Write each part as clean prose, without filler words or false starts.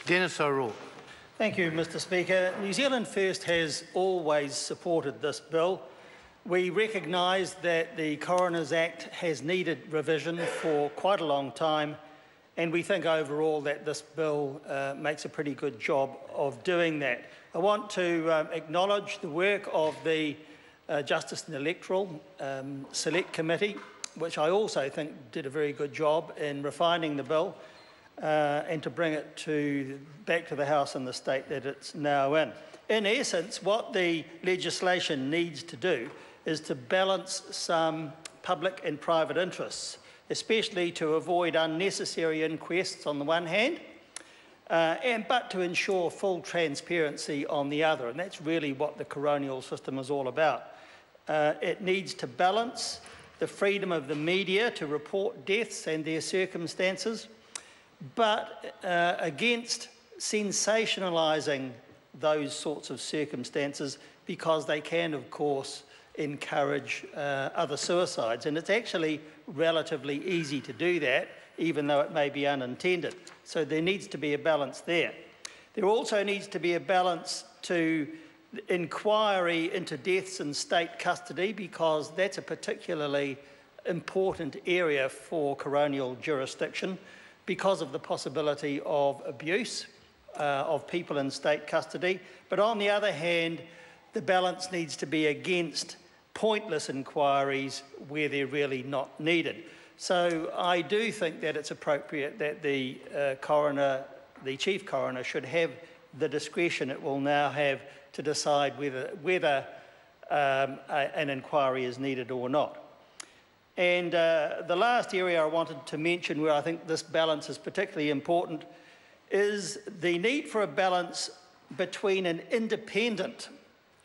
Dennis O'Rourke. Thank you, Mr Speaker. New Zealand First has always supported this bill. We recognise that the Coroners Act has needed revision for quite a long time, and we think overall that this bill makes a pretty good job of doing that. I want to acknowledge the work of the Justice and Electoral Select Committee, which I also think did a very good job in refining the bill and to bring it back to the House and the state that it's now in. In essence, what the legislation needs to do is to balance some public and private interests, especially to avoid unnecessary inquests on the one hand, but to ensure full transparency on the other. And that's really what the coronial system is all about. It needs to balance the freedom of the media to report deaths and their circumstances, but against sensationalising those sorts of circumstances, because they can, of course, encourage other suicides. And it's actually relatively easy to do that, even though it may be unintended. So there needs to be a balance there. There also needs to be a balance to inquiry into deaths in state custody, because that's a particularly important area for coronial jurisdiction because of the possibility of abuse of people in state custody. But on the other hand, the balance needs to be against pointless inquiries where they're really not needed. So I do think that it's appropriate that the Chief Coroner should have the discretion it will now have to decide whether an inquiry is needed or not. And the last area I wanted to mention where I think this balance is particularly important is the need for a balance between an independent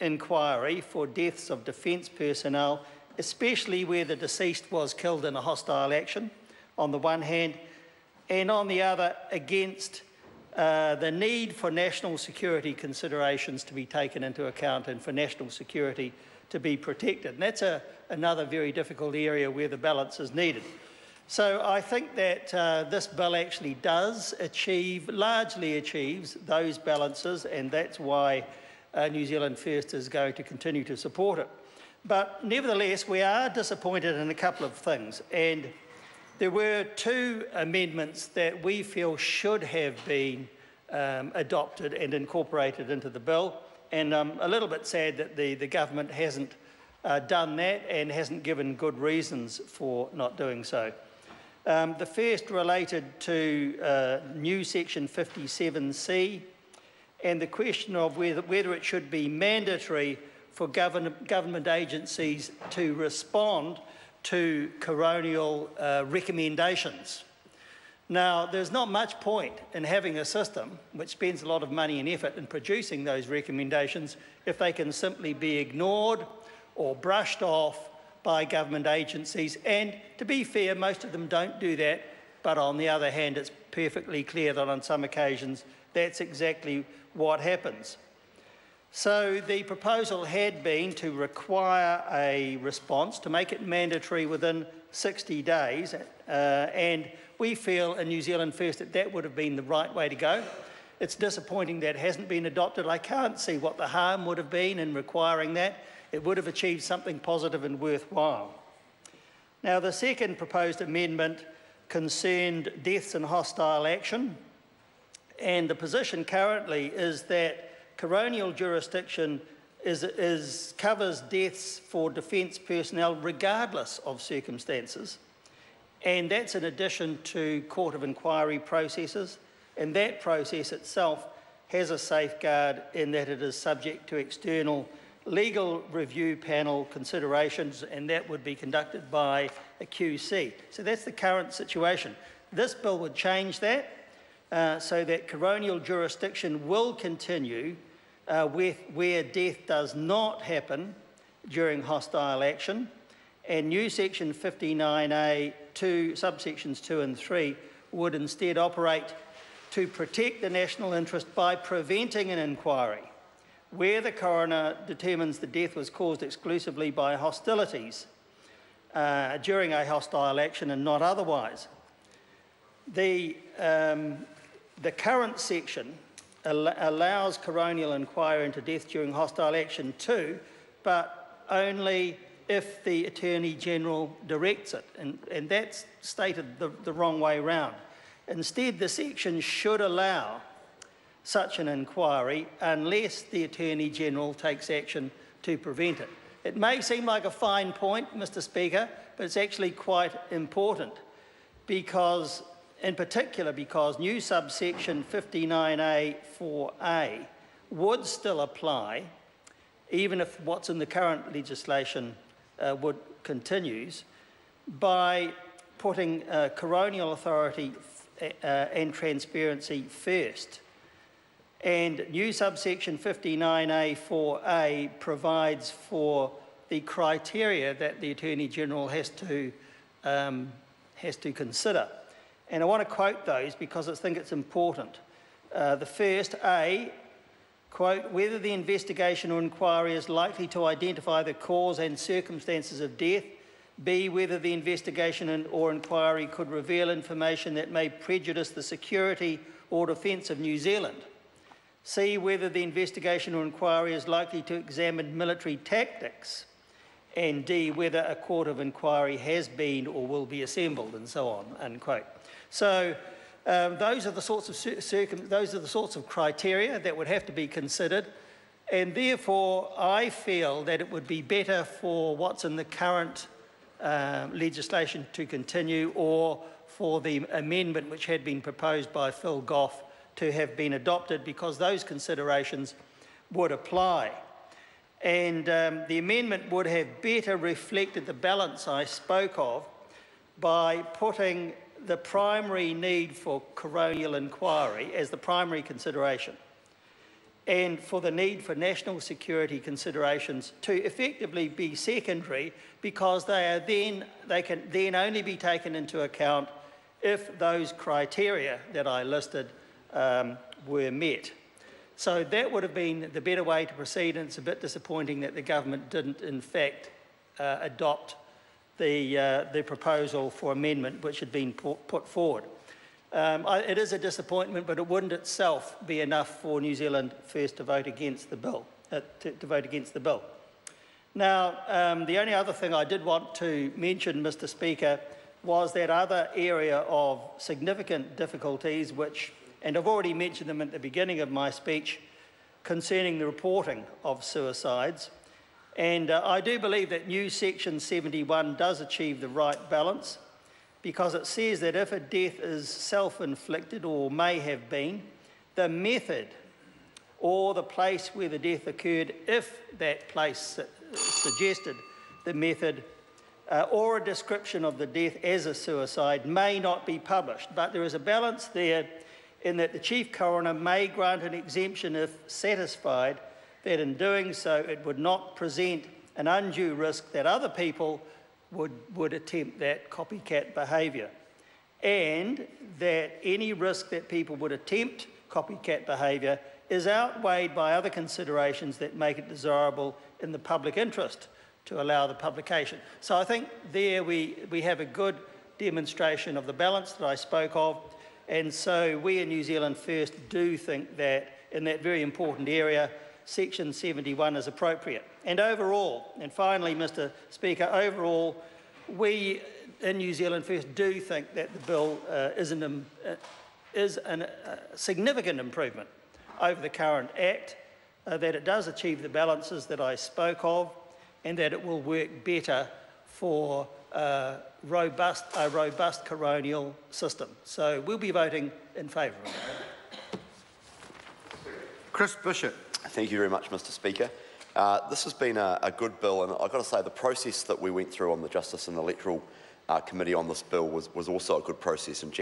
inquiry for deaths of defence personnel, especially where the deceased was killed in a hostile action, on the one hand, and on the other, against the need for national security considerations to be taken into account and for national security to be protected. And that's another very difficult area where the balance is needed. So I think that this bill actually largely achieves those balances, and that's why New Zealand First is going to continue to support it. But nevertheless, we are disappointed in a couple of things, and there were two amendments that we feel should have been adopted and incorporated into the bill, and I'm a little bit sad that the government hasn't done that and hasn't given good reasons for not doing so. The first related to new section 57C, and the question of whether it should be mandatory for government agencies to respond to coronial recommendations. Now, there's not much point in having a system which spends a lot of money and effort in producing those recommendations if they can simply be ignored or brushed off by government agencies. And to be fair, most of them don't do that, but on the other hand, it's perfectly clear that on some occasions that's exactly what happens. So the proposal had been to require a response, to make it mandatory within 60 days, and we feel in New Zealand First that that would have been the right way to go. It's disappointing that it hasn't been adopted. I can't see what the harm would have been in requiring that. It would have achieved something positive and worthwhile. Now, the second proposed amendment concerned deaths in hostile action, and the position currently is that coronial jurisdiction covers deaths for defence personnel regardless of circumstances, and that's in addition to court of inquiry processes, and that process itself has a safeguard in that it is subject to external legal review panel considerations, and that would be conducted by a QC. So that's the current situation. This bill would change that so that coronial jurisdiction will continue where death does not happen during hostile action, and new section 59A, subsections 2 and 3 would instead operate to protect the national interest by preventing an inquiry where the coroner determines the death was caused exclusively by hostilities during a hostile action and not otherwise. The the current section allows coronial inquiry into death during hostile action too, but only if the Attorney-General directs it, and that's stated the wrong way round. Instead, the section should allow such an inquiry unless the Attorney-General takes action to prevent it. It may seem like a fine point, Mr. Speaker, but it's actually quite important because, in particular, because new subsection 59A(4)(a) would still apply even if what's in the current legislation continues, by putting coronial authority and transparency first. And new subsection 59A(4)(a) provides for the criteria that the Attorney-General has to consider. And I want to quote those because I think it's important. The first, A, quote, whether the investigation or inquiry is likely to identify the cause and circumstances of death. B, whether the investigation or inquiry could reveal information that may prejudice the security or defence of New Zealand. C, whether the investigation or inquiry is likely to examine military tactics. And D, whether a court of inquiry has been or will be assembled, and so on, unquote. So those are the sorts of criteria that would have to be considered, and therefore I feel that it would be better for what's in the current legislation to continue, or for the amendment which had been proposed by Phil Goff to have been adopted, because those considerations would apply. And the amendment would have better reflected the balance I spoke of by putting the primary need for coronial inquiry as the primary consideration, and for the need for national security considerations to effectively be secondary, because they can then only be taken into account if those criteria that I listed were met. So that would have been the better way to proceed, and it's a bit disappointing that the government didn't in fact adopt the proposal for amendment which had been put forward. It is a disappointment, but it wouldn't itself be enough for New Zealand First to vote against the bill. Now, the only other thing I did want to mention, Mr. Speaker, was that other area of significant difficulties, which, and I've already mentioned them at the beginning of my speech, concerning the reporting of suicides. And I do believe that new section 71 does achieve the right balance, because it says that if a death is self-inflicted or may have been, the method or the place where the death occurred, if that place suggested the method, or a description of the death as a suicide, may not be published. But there is a balance there in that the Chief Coroner may grant an exemption if satisfied that in doing so it would not present an undue risk that other people would attempt that copycat behaviour, and that any risk that people would attempt copycat behaviour is outweighed by other considerations that make it desirable in the public interest to allow the publication. So I think there we have a good demonstration of the balance that I spoke of, and so we in New Zealand First do think that in that very important area, Section 71 is appropriate. And overall, and finally, Mr. Speaker, overall, we in New Zealand First do think that the bill is a significant improvement over the current Act, that it does achieve the balances that I spoke of, and that it will work better for a robust coronial system. So we'll be voting in favour of it. Chris Bishop. Thank you very much, Mr. Speaker. This has been a good bill, and I've got to say the process that we went through on the Justice and Electoral Committee on this bill was also a good process. And